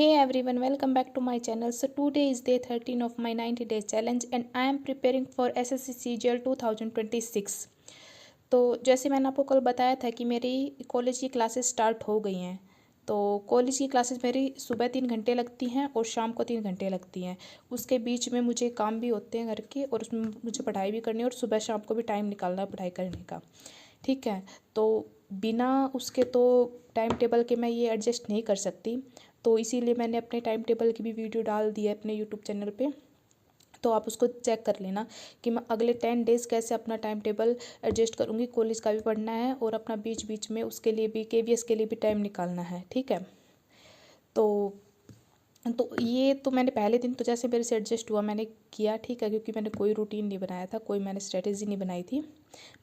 Hey everyone, welcome back to my channel. So today is day 13 of my 90 days challenge and I am preparing for SSC CGL 2026। तो जैसे मैंने आपको कल बताया था कि मेरी कॉलेज की क्लासेस स्टार्ट हो गई हैं। तो कॉलेज की क्लासेस मेरी सुबह 3 घंटे लगती हैं और शाम को 3 घंटे लगती हैं। उसके बीच में मुझे काम भी होते हैं घर के और उसमें मुझे पढ़ाई भी करनी है और सुबह शाम को भी टाइम निकालना है पढ़ाई करने का। ठीक है, तो बिना उसके तो टाइम टेबल के मैं ये एडजस्ट नहीं कर सकती। तो इसीलिए मैंने अपने टाइम टेबल की भी वीडियो डाल दी है अपने यूट्यूब चैनल पे। तो आप उसको चेक कर लेना कि मैं अगले 10 डेज़ कैसे अपना टाइम टेबल एडजस्ट करूँगी। कॉलेज का भी पढ़ना है और अपना बीच बीच में उसके लिए भी KVS के लिए भी टाइम निकालना है। ठीक है, तो ये तो मैंने पहले दिन तो जैसे मेरे से एडजस्ट हुआ मैंने किया। ठीक है, क्योंकि मैंने कोई रूटीन नहीं बनाया था, कोई मैंने स्ट्रेटेजी नहीं बनाई थी।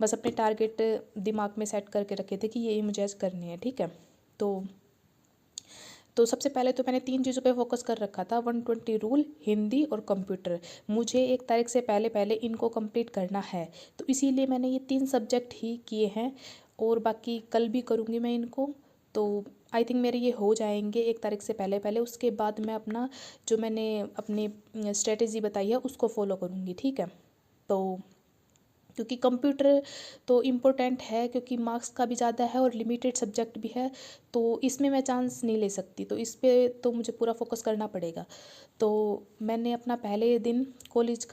बस अपने टारगेट दिमाग में सेट करके रखे थे कि ये मुझे ऐसे करने हैं। ठीक है, तो सबसे पहले तो मैंने 3 चीज़ों पे फोकस कर रखा था, 120 रूल, हिंदी और कंप्यूटर। मुझे 1 तारीख से पहले पहले इनको कंप्लीट करना है, तो इसीलिए मैंने ये 3 सब्जेक्ट ही किए हैं और बाकी कल भी करूँगी मैं इनको। तो आई थिंक मेरे ये हो जाएंगे 1 तारीख से पहले पहले। उसके बाद मैं अपना जो मैंने अपनी स्ट्रेटेजी बताई है उसको फॉलो करूँगी। ठीक है, तो क्योंकि कंप्यूटर तो इम्पोर्टेंट है, क्योंकि मार्क्स का भी ज़्यादा है और लिमिटेड सब्जेक्ट भी है, तो इसमें मैं चांस नहीं ले सकती। तो इस पे तो मुझे पूरा फोकस करना पड़ेगा। तो मैंने अपना पहले दिन कॉलेज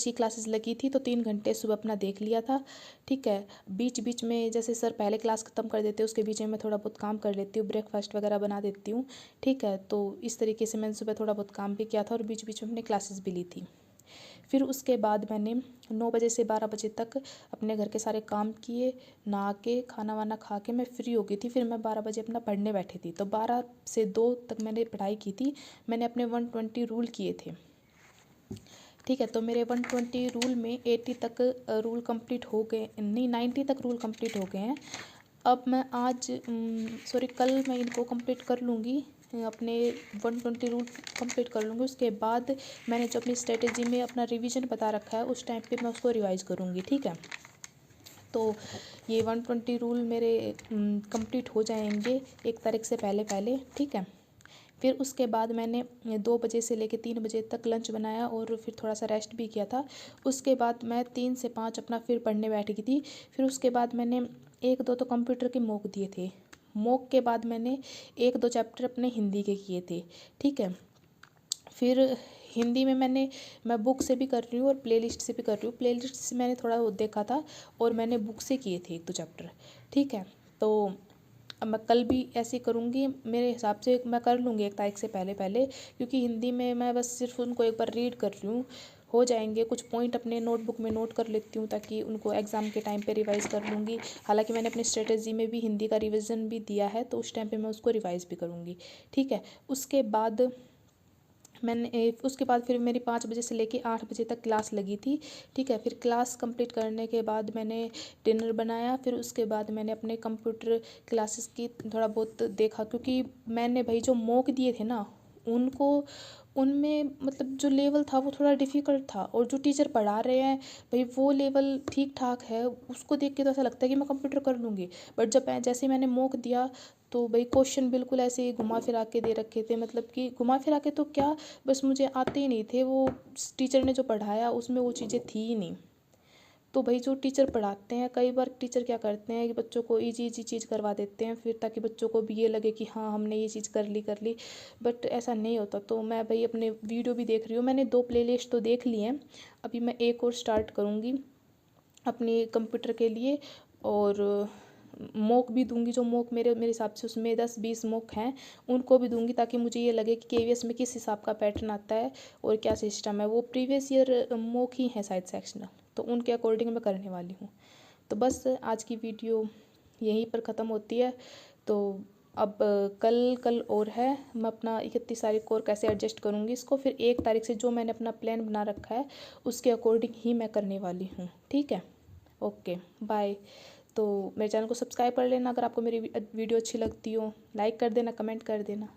की क्लासेस लगी थी तो 3 घंटे सुबह अपना देख लिया था। ठीक है, बीच बीच में जैसे सर पहले क्लास ख़त्म कर देते हैं उसके बीच में मैं थोड़ा बहुत काम कर लेती हूँ, ब्रेकफास्ट वगैरह बना देती हूँ। ठीक है, तो इस तरीके से मैंने सुबह थोड़ा बहुत काम भी किया था और बीच बीच में अपने क्लासेस भी ली थी। फिर उसके बाद मैंने 9 बजे से 12 बजे तक अपने घर के सारे काम किए, नहा के खाना वाना खा के मैं फ्री हो गई थी। फिर मैं 12 बजे अपना पढ़ने बैठी थी, तो 12 से 2 तक मैंने पढ़ाई की थी। मैंने अपने 120 रूल किए थे। ठीक है, तो मेरे 120 रूल में 80 तक रूल कंप्लीट हो गए, नहीं 90 तक रूल कंप्लीट हो गए हैं। अब मैं कल मैं इनको कंप्लीट कर लूँगी, अपने 120 रूल कंप्लीट कर लूँगी। उसके बाद मैंने जो अपनी स्ट्रेटेजी में अपना रिवीजन बता रखा है उस टाइम पे मैं उसको रिवाइज़ करूँगी। ठीक है, तो ये 120 रूल मेरे कंप्लीट हो जाएंगे 1 तारीख से पहले पहले। ठीक है, फिर उसके बाद मैंने 2 बजे से लेकर 3 बजे तक लंच बनाया और फिर थोड़ा सा रेस्ट भी किया था। उसके बाद मैं 3 से 5 अपना फिर पढ़ने बैठ गई थी। फिर उसके बाद मैंने 1-2 तो कंप्यूटर के मॉक दिए थे। मॉक के बाद मैंने 1-2 चैप्टर अपने हिंदी के किए थे। ठीक है, फिर हिंदी में मैं बुक से भी कर रही हूँ और प्लेलिस्ट से भी कर रही हूँ। प्लेलिस्ट से मैंने थोड़ा वो देखा था और मैंने बुक से किए थे 1-2 चैप्टर। ठीक है, तो अब मैं कल भी ऐसे करूँगी। मेरे हिसाब से मैं कर लूँगी 1 तारीख से पहले पहले, क्योंकि हिंदी में मैं बस सिर्फ उनको एक बार रीड कर रही हूँ, हो जाएंगे। कुछ पॉइंट अपने नोटबुक में नोट कर लेती हूँ ताकि उनको एग्ज़ाम के टाइम पे रिवाइज़ कर लूँगी। हालांकि मैंने अपनी स्ट्रेटेजी में भी हिंदी का रिवीजन भी दिया है, तो उस टाइम पे मैं उसको रिवाइज़ भी करूँगी। ठीक है, उसके बाद फिर मेरी 5 बजे से लेके 8 बजे तक क्लास लगी थी। ठीक है, फिर क्लास कंप्लीट करने के बाद मैंने डिनर बनाया। फिर उसके बाद मैंने अपने कंप्यूटर क्लासेस की थोड़ा बहुत देखा, क्योंकि मैंने भाई जो मॉक दिए थे ना उनमें मतलब जो लेवल था वो थोड़ा डिफ़िकल्ट था, और जो टीचर पढ़ा रहे हैं भाई वो लेवल ठीक ठाक है। उसको देख के तो ऐसा लगता है कि मैं कंप्यूटर कर लूँगी, बट जैसे ही मैंने मॉक दिया तो भाई क्वेश्चन बिल्कुल ऐसे ही घुमा फिरा के दे रखे थे। मतलब कि घुमा फिरा के तो क्या, बस मुझे आते ही नहीं थे। वो टीचर ने जो पढ़ाया उसमें वो चीज़ें थी ही नहीं। तो भाई जो टीचर पढ़ाते हैं, कई बार टीचर क्या करते हैं कि बच्चों को ईजी ईजी चीज़ करवा देते हैं, फिर ताकि बच्चों को भी ये लगे कि हाँ हमने ये चीज़ कर ली। बट ऐसा नहीं होता। तो मैं भाई अपने वीडियो भी देख रही हूँ, मैंने 2 प्लेलिस्ट तो देख ली हैं। अभी मैं एक और स्टार्ट करूँगी अपने कंप्यूटर के लिए, और मॉक भी दूंगी। जो मॉक मेरे हिसाब से उसमें 10-20 मॉक हैं, उनको भी दूंगी ताकि मुझे ये लगे कि KVS में किस हिसाब का पैटर्न आता है और क्या सिस्टम है। वो प्रीवियस ईयर मॉक ही है शायद सेक्शनल, तो उनके अकॉर्डिंग मैं करने वाली हूँ। तो बस आज की वीडियो यहीं पर ख़त्म होती है। तो अब कल और है, मैं अपना 31 तारीख को और कैसे एडजस्ट करूँगी इसको, फिर 1 तारीख से जो मैंने अपना प्लान बना रखा है उसके अकॉर्डिंग ही मैं करने वाली हूँ। ठीक है, ओके बाय। तो मेरे चैनल को सब्सक्राइब कर लेना अगर आपको मेरी वीडियो अच्छी लगती हो, लाइक कर देना, कमेंट कर देना।